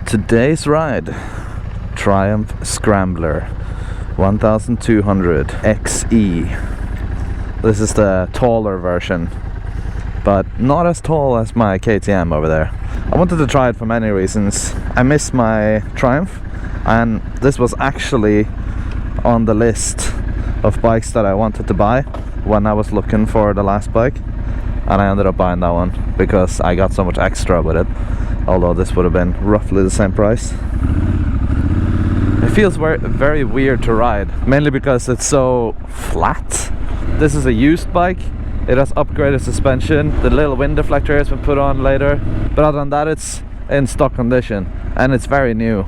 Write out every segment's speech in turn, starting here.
Today's ride, Triumph Scrambler 1200xe. This is the taller version, but not as tall as my KTM over there. I wanted to try it for many reasons. I missed my Triumph, and this was actually on the list of bikes that I wanted to buy when I was looking for the last bike, and I ended up buying that one because I got so much extra with it, although this would have been roughly the same price. It feels very weird to ride, mainly because it's so flat. This is a used bike. It has upgraded suspension. The little wind deflector has been put on later, but other than that it's in stock condition and it's very new.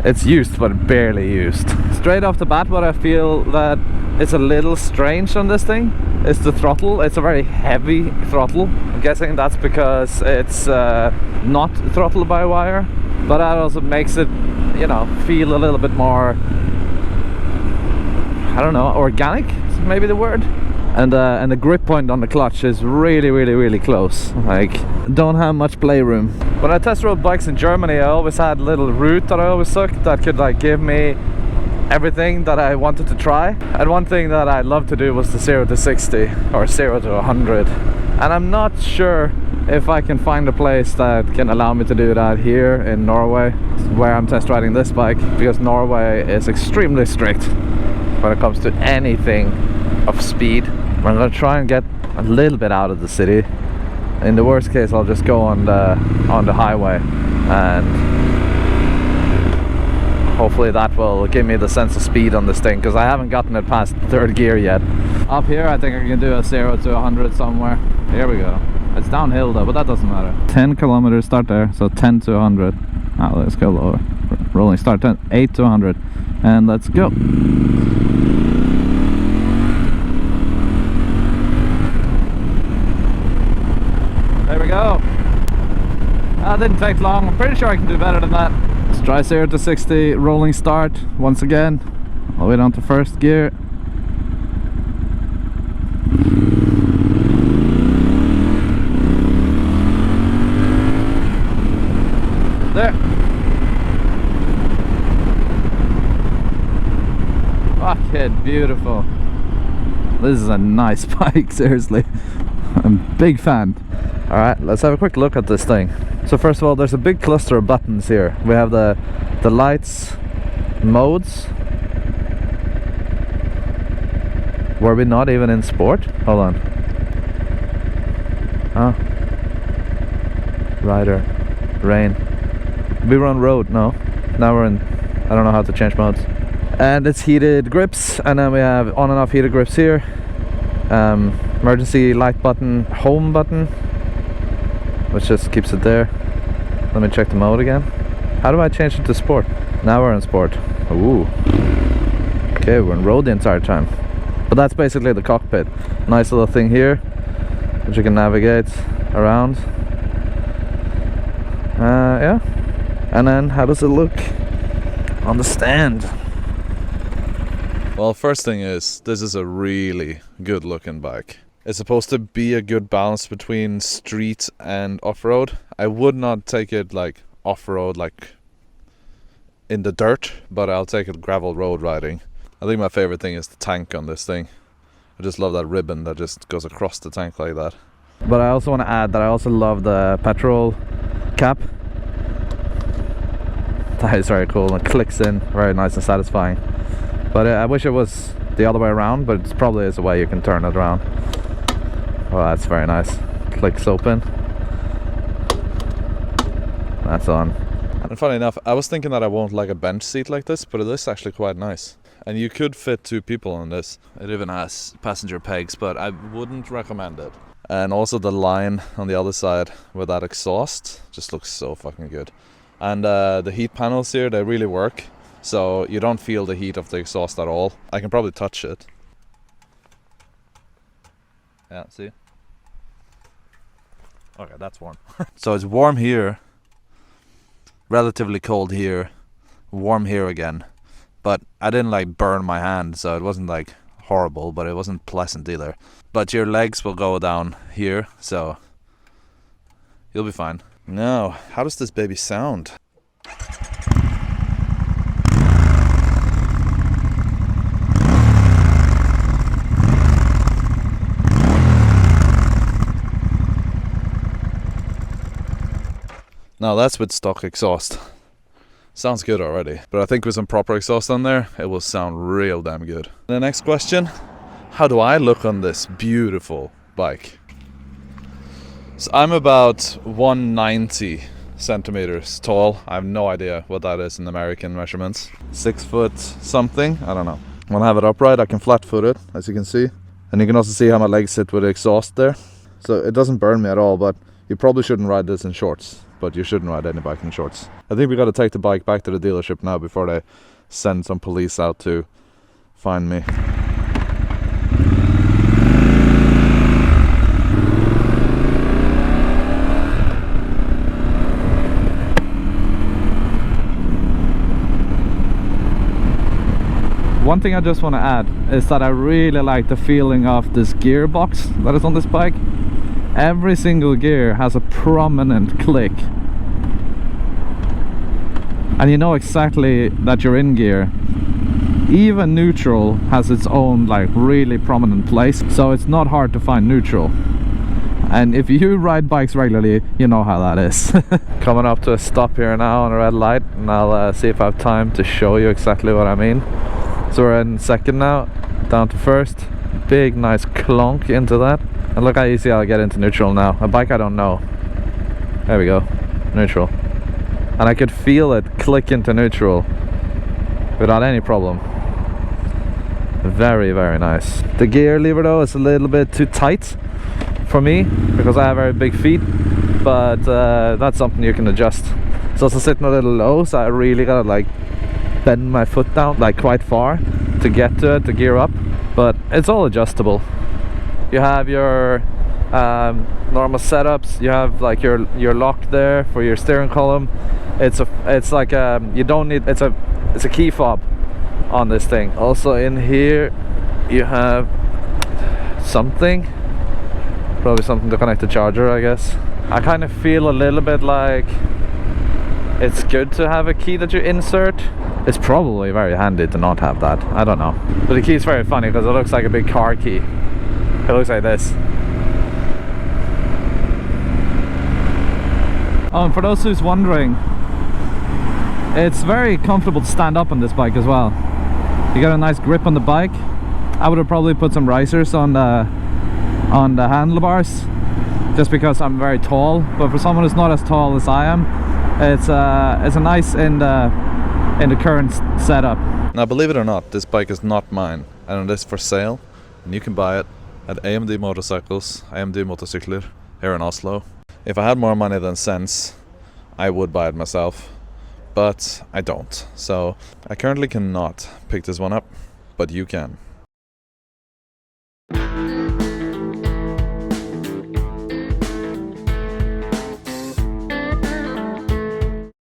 It's used but barely used. Straight off the bat, what I feel that it's a little strange on this thing is the throttle. It's a very heavy throttle. I'm guessing that's because it's not throttled by wire, but that also makes it, you know, feel a little bit more, I don't know, organic is maybe the word. And the grip point on the clutch is really close. Like, don't have much playroom. When I test rode bikes in Germany, I always had a little route that I always took that could like give me everything that I wanted to try. And one thing that I loved to do was the 0 to 60 or 0 to 100. And I'm not sure if I can find a place that can allow me to do that here in Norway, where I'm test riding this bike, because Norway is extremely strict when it comes to anything of speed. I'm gonna try and get a little bit out of the city. In the worst case, I'll just go on the highway, and hopefully that will give me the sense of speed on this thing, because I haven't gotten it past third gear yet. Up here I think I can do a 0 to 100 somewhere. Here we go. It's downhill though, but that doesn't matter. 10 kilometers start there, so 10 to 100. Now let's go lower. Rolling start 10, 8 to 100, and let's go. There we go. That didn't take long. I'm pretty sure I can do better than that. Let's try 0 to 60, rolling start once again. All the way down to first gear. There. Fuck it, beautiful. This is a nice bike, seriously. I'm a big fan. Alright, let's have a quick look at this thing. So first of all, there's a big cluster of buttons here. We have the lights, modes. Were we not even in sport? Hold on. Oh. Rider. Rain. We were on road, no. Now we're in, I don't know how to change modes. And it's heated grips, and then we have on and off heated grips here. Emergency light button, home button, which just keeps it there. Let me check the mode again. How do I change it to sport? Now we're in sport. Ooh. Okay, we're in road the entire time. But that's basically the cockpit. Nice little thing here, which you can navigate around. Yeah. And then how does it look on the stand? Well, first thing is, this is a really good looking bike. It's supposed to be a good balance between street and off-road. I would not take it like off-road, like in the dirt, but I'll take it gravel road riding. I think my favorite thing is the tank on this thing. I just love that ribbon that just goes across the tank like that. But I also want to add that I also love the petrol cap. That is very cool, and it clicks in, very nice and satisfying. But I wish it was the other way around, but it probably is a way you can turn it around. Oh, that's very nice. Clicks open. That's on. And funny enough, I was thinking that I won't like a bench seat like this, but it is actually quite nice. And you could fit 2 people on this. It even has passenger pegs, but I wouldn't recommend it. And also the line on the other side with that exhaust just looks so fucking good. And the heat panels here, they really work. So you don't feel the heat of the exhaust at all. I can probably touch it. Yeah, see? Okay, that's warm. So it's warm here, relatively cold here, warm here again. But I didn't like burn my hand, so it wasn't like horrible, but it wasn't pleasant either. But your legs will go down here, so you'll be fine. Now, how does this baby sound? Now that's with stock exhaust. Sounds good already, but I think with some proper exhaust on there, it will sound real damn good. The next question, how do I look on this beautiful bike? So I'm about 190 centimeters tall. I have no idea what that is in American measurements. 6 foot something, I don't know. When I have it upright, I can flat foot it, as you can see. And you can also see how my legs sit with the exhaust there. So it doesn't burn me at all, but you probably shouldn't ride this in shorts. But you shouldn't ride any bike in shorts. I think we got to take the bike back to the dealership now before they send some police out to find me. One thing I just want to add is that I really like the feeling of this gearbox that is on this bike. Every single gear has a prominent click. And you know exactly that you're in gear. Even neutral has its own like really prominent place, so it's not hard to find neutral. And if you ride bikes regularly, you know how that is. Coming up to a stop here now on a red light, and I'll see if I have time to show you exactly what I mean. So we're in second now, down to first. Big nice clonk into that. And look how easy I'll get into neutral now. A bike I don't know. There we go, neutral. And I could feel it click into neutral without any problem. Very, very nice. The gear lever though is a little bit too tight for me because I have very big feet, but that's something you can adjust. It's also sitting a little low, so I really gotta like bend my foot down like quite far to get to it, to gear up, but it's all adjustable. You have your normal setups, you have like your lock there for your steering column. It's like you don't need, it's a key fob on this thing. Also in here you have something, probably something to connect the charger, I guess. I kind of feel a little bit like it's good to have a key that you insert. It's probably very handy to not have that, I don't know. But the key is very funny because it looks like a big car key. It looks like this. Oh, and for those who's wondering, it's very comfortable to stand up on this bike as well. You got a nice grip on the bike. I would have probably put some risers on the handlebars, just because I'm very tall. But for someone who's not as tall as I am, it's a nice in the current setup. Now, believe it or not, this bike is not mine, and it is for sale, and you can buy it at AMD Motorcycles, AMD Motorsykler, here in Oslo. If I had more money than sense, I would buy it myself, but I don't. So I currently cannot pick this one up, but you can.